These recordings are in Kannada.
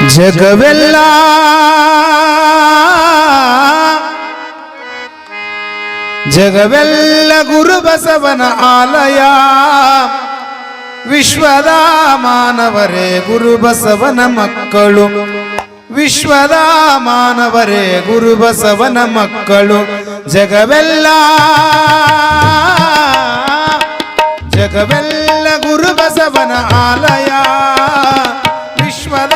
ಜಗವೆಲ್ಲ ಜಗವೆಲ್ಲ ಗುರು ಬಸವನ ಆಲಯ. ವಿಶ್ವದ ಮಾನವರೇ ಗುರು ಬಸವನ ಮಕ್ಕಳು. ವಿಶ್ವದ ಮಾನವರೇ ಗುರು ಬಸವನ ಮಕ್ಕಳು. ಜಗವೆಲ್ಲ ಜಗವೆಲ್ಲ ಗುರು ಬಸವನ ಆಲಯ. ವಿಶ್ವದ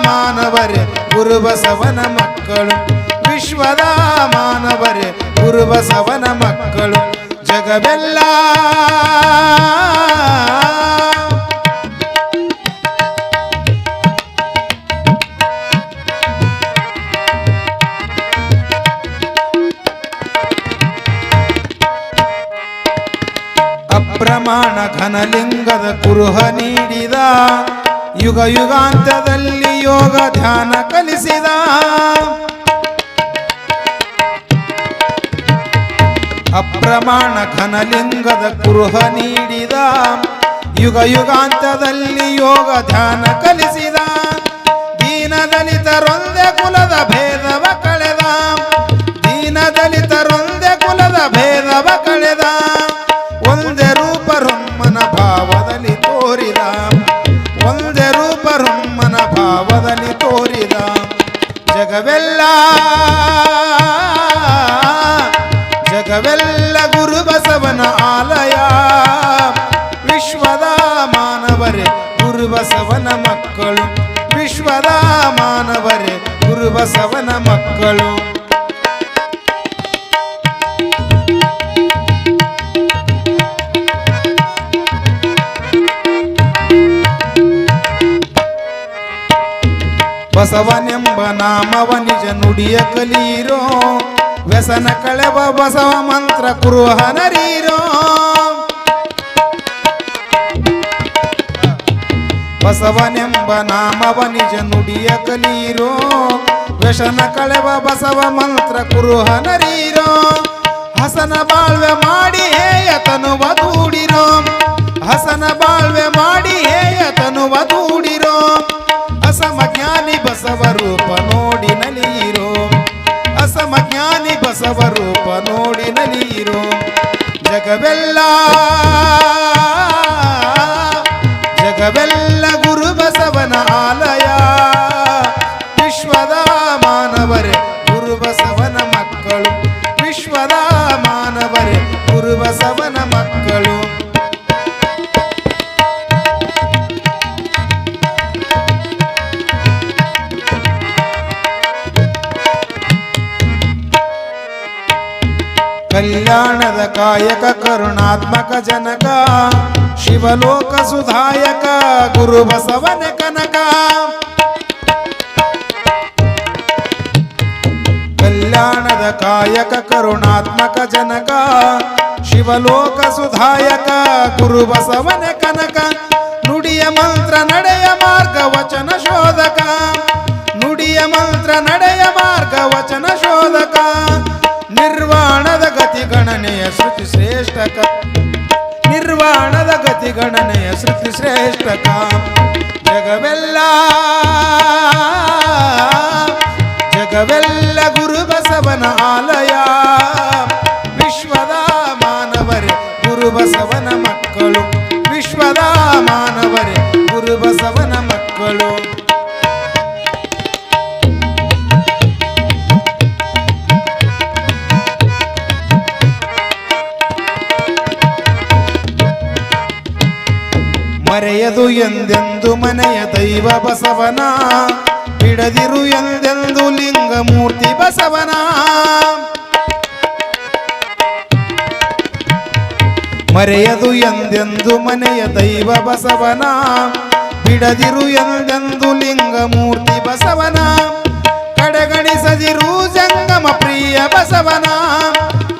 ಮಾನವರೇ ಗುರು ಬಸವನ ಮಕ್ಕಳು. ವಿಶ್ವದ ಮಾನವರೇ ಗುರು ಬಸವನ ಮಕ್ಕಳು. ಜಗವೆಲ್ಲ ಅಪ್ರಮಾಣ ಘನಲಿಂಗದ ಕುರುಹ ನೀಡಿದ. ಯುಗ ಯುಗಾಂತದಲ್ಲಿ ಯೋಗ ಧ್ಯಾನ ಕಲಿಸಿದ. ಅಪ್ರಮಾಣ ಘನಲಿಂಗದ ಕುರುಹ ನೀಡಿದ. ಯುಗ ಯುಗಾಂತದಲ್ಲಿ ಯೋಗ ಧ್ಯಾನ ಕಲಿಸಿದ. ದೀನ ದಲಿತರೊಂದೇ ಕುಲದ ಭೇದವ ಕಳೆದ. ದೀನ ದಲಿತರೊಂದೇ ಕುಲದ ಭೇದವ ಕಳೆದ. ಒಂದೇ ರೂಪರೊಮ್ಮನ ಭಾವದಲ್ಲಿ ತೋರಿದ. ಒಂದೇ ರೂಪರೊಮ್ಮನ ಭಾವದಲ್ಲಿ ತೋರಿದ. ಜಗವೆಲ್ಲ ಜಗವೆಲ್ಲ ಗುರು ಬಸವನ ಆಲಯ. ವಿಶ್ವದ ಮಾನವರೇ ಗುರು ಬಸವನ ಮಕ್ಕಳು. ವಿಶ್ವದ ಮಾನವರೇ ಗುರು ಬಸವನ ಮಕ್ಕಳು. ಬಸವನೆಂಬ ನಾಮವ ನಿಜ ನುಡಿಯ ಕಲೀರೋ. ವ್ಯಸನ ಕಳೆವ ಬಸವ ಮಂತ್ರ ಕುರುಹ ನರೀರೋ. ಬಸವನೆಂಬ ನಾಮವ ನಿಜ ನುಡಿಯ ಕಲೀರೋ. ವ್ಯಸನ ಕಳೆವ ಬಸವ ಮಂತ್ರ ಕುರುಹ ನರೀರೋ. ಹಸನ ಬಾಳ್ವೆ ಮಾಡಿ ಹೇಯ ತನುವ ದೂಡಿರೋ. ಹಸನ ಬಾಳ್ವೆ ಮಾಡಿ ಹೇಯ ತನುವ ದೂಡಿರೋ. ಅಸಮಜ್ಞಾನಿ ಬಸವ ರೂಪ ನೋಡಿ ನಲಿಯಿರೋ. ಅಸಮಜ್ಞಾನಿ ಬಸವ ರೂಪ ನೋಡಿ ನಲಿಯಿರೋ. ಜಗವೆಲ್ಲ ಜಗವೆಲ್ಲ ಗುರು ಬಸವನ ಆಲಯ. ವಿಶ್ವದ ಮಾನವರೇ ಗುರು ಬಸವನ ಮಕ್ಕಳು. ವಿಶ್ವದ ಮಾನವರೇ ಗುರು ಬಸವನ ಮಕ್ಕಳು. ಕಲ್ಯಾಣದ ಕಾಯಕ ಕರುಣಾತ್ಮಕ ಜನಕ. ಶಿವಲೋಕ ಸುಧಾಯಕ ಗುರು ಬಸವನ ಕನಕ. ಕಲ್ಯಾಣದ ಕಾಯಕ ಕರುಣಾತ್ಮಕ ಜನಕ. ಶಿವಲೋಕ ಸುಧಾಯಕ ಗುರು ಬಸವನ ಕನಕ. ನುಡಿಯ ಮಂತ್ರ ನಡೆಯ ಮಾರ್ಗ ವಚನ ಶೋಧಕ. ನುಡಿಯ ಮಂತ್ರ ನಡೆಯ ಮಾರ್ಗ ವಚನ ಶೋಧಕ. ನಿರ್ವಾಣದ ಗತಿ ಗಣನೆಯ ಶ್ರುತಿ ಶ್ರೇಷ್ಠಕ. ನಿರ್ವಾಣದ ಗತಿ ಗಣನೆಯ ಶ್ರುತಿ ಶ್ರೇಷ್ಠಕ. ಜಗವೆಲ್ಲ ಜಗವೆಲ್ಲ ಗುರು ಬಸವನ ಆಲಯ. ವಿಶ್ವದ ಮಾನವರೇ ಗುರು ಬಸವನ ಮಕ್ಕಳು. ವಿಶ್ವದ ಮಾನವರೇ ಗುರು ಬಸವನ ಮಕ್ಕಳು. ಮರೆಯದು ಎಂದೆಂದು ಮನೆಯ ದೈವ ಬಸವನ. ಬಿಡದಿರು ಎಂದೆಂದು ಲಿಂಗ ಮೂರ್ತಿ ಬಸವನ. ಮರೆಯದು ಎಂದೆಂದು ಮನೆಯ ದೈವ ಬಸವನ. ಬಿಡದಿರು ಎಂದೆಂದು ಲಿಂಗ ಮೂರ್ತಿ ಬಸವನ. ಕಡೆಗಣಿಸದಿರು ಜಂಗಮ ಪ್ರಿಯ ಬಸವನ.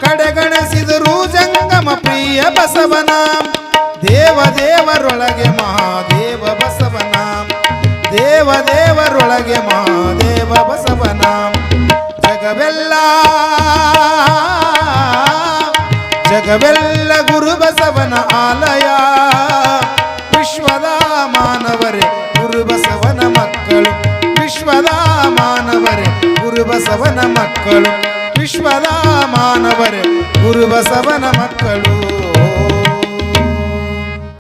ಕಡೆಗಣಿಸಿದರು ಜಂಗಮ ಪ್ರಿಯ ಬಸವನ. ದೇವದೇವರೊಳಗೆ ಮಹಾದೇವ ಬಸವನ. ದೇವದೇವರೊಳಗೆ ಮಹಾದೇವ ಬಸವನ. ಜಗವೆಲ್ಲ ಜಗವೆಲ್ಲ ಗುರು ಬಸವನ ಆಲಯ. ವಿಶ್ವದ ಮಾನವರೇ ಗುರು ಬಸವನ ಮಕ್ಕಳು. ವಿಶ್ವದ ಮಾನವರೇ ಗುರುಬಸವನ ಮಕ್ಕಳು, ವಿಶ್ವದ ಮಾನವರೇ ಗುರುಬಸವನ ಮಕ್ಕಳು.